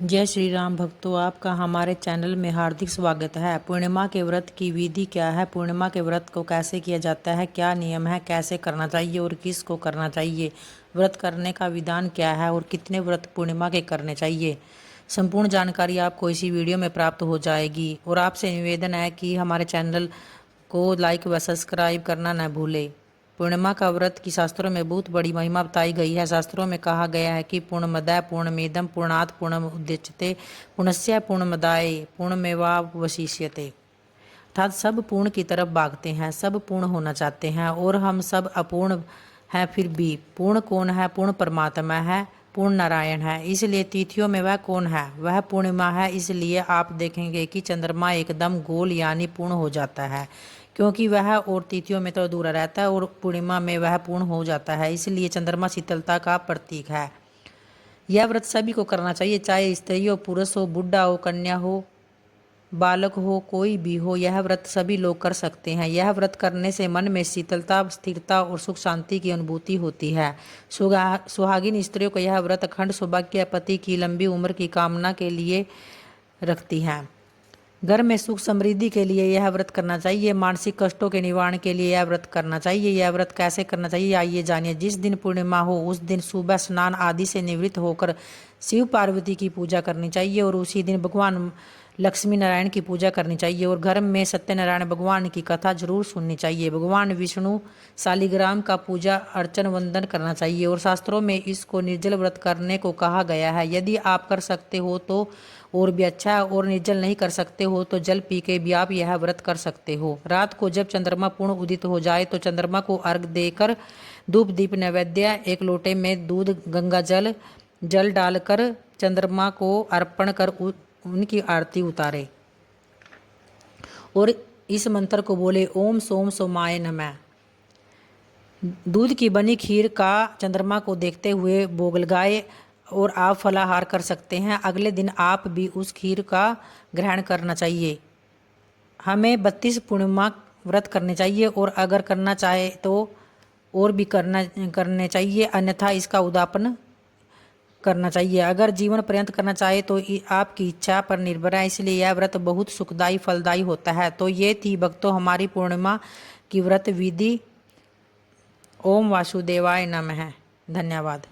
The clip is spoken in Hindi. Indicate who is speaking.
Speaker 1: जय श्री राम भक्तों, आपका हमारे चैनल में हार्दिक स्वागत है। पूर्णिमा के व्रत की विधि क्या है, पूर्णिमा के व्रत को कैसे किया जाता है, क्या नियम है, कैसे करना चाहिए और किस को करना चाहिए, व्रत करने का विधान क्या है और कितने व्रत पूर्णिमा के करने चाहिए, संपूर्ण जानकारी आपको इसी वीडियो में प्राप्त हो जाएगी। और आपसे निवेदन है कि हमारे चैनल को लाइक व सब्सक्राइब करना न भूलें। पूर्णिमा का व्रत की शास्त्रों में बहुत बड़ी महिमा बताई गई है। शास्त्रों में कहा गया है कि पूर्णमदः पूर्णमिदं पूर्णात् पूर्णमुदच्यते पूर्णस्य पूर्णमादाय पूर्णमेवावशिष्यते। अर्थात सब पूर्ण की तरफ भागते हैं, सब पूर्ण होना चाहते हैं और हम सब अपूर्ण हैं। फिर भी पूर्ण कौन है? पूर्ण परमात्मा है, पूर्ण नारायण है। इसलिए तिथियों में वह कौन है? वह पूर्णिमा है। इसलिए आप देखेंगे कि चंद्रमा एकदम गोल यानी पूर्ण हो जाता है, क्योंकि वह और तिथियों में तो अधूरा रहता है और पूर्णिमा में वह पूर्ण हो जाता है। इसलिए चंद्रमा शीतलता का प्रतीक है। यह व्रत सभी को करना चाहिए, चाहे स्त्री हो, पुरुष हो, बुढ़ा हो, कन्या हो, बालक हो, कोई भी हो। यह व्रत सभी लोग कर सकते हैं। यह व्रत करने से मन में शीतलता, स्थिरता और सुख शांति की अनुभूति होती है। सुहागिन स्त्रियों को यह व्रत अखंड सौभाग्य, पति की लंबी उम्र की कामना के लिए रखती हैं। घर में सुख समृद्धि के लिए यह व्रत करना चाहिए। मानसिक कष्टों के निवारण के लिए यह व्रत करना चाहिए। यह व्रत कैसे करना चाहिए, आइए जानिए। जिस दिन पूर्णिमा हो उस दिन सुबह स्नान आदि से निवृत्त होकर शिव पार्वती की पूजा करनी चाहिए और उसी दिन भगवान लक्ष्मी नारायण की पूजा करनी चाहिए और घर में सत्यनारायण भगवान की कथा जरूर सुननी चाहिए। भगवान विष्णु शालिग्राम का पूजा अर्चन वंदन करना चाहिए और शास्त्रों में इसको निर्जल व्रत करने को कहा गया है। यदि आप कर सकते हो तो और भी अच्छा है, और निर्जल नहीं कर सकते हो तो जल पी के भी आप यह व्रत कर सकते हो। रात को जब चंद्रमा पूर्ण उदित हो जाए तो चंद्रमा को अर्घ देकर धूप दीप नैवेद्य, एक लोटे में दूध गंगा जल डालकर चंद्रमा को अर्पण कर उनकी आरती उतारे और इस मंत्र को बोले, ओम सोम सोमाय नमः। दूध की बनी खीर का चंद्रमा को देखते हुए भोग लगाए और आप फलाहार कर सकते हैं। अगले दिन आप भी उस खीर का ग्रहण करना चाहिए। हमें 32 पूर्णिमा व्रत करने चाहिए और अगर करना चाहे तो और भी करने चाहिए, अन्यथा इसका उद्यापन करना चाहिए। अगर जीवन पर्यंत करना चाहे तो आपकी इच्छा पर निर्भर है। इसलिए यह व्रत बहुत सुखदायी फलदायी होता है। तो ये थी भक्तों हमारी पूर्णिमा की व्रत विधि। ओम वासुदेवाय नमः। धन्यवाद।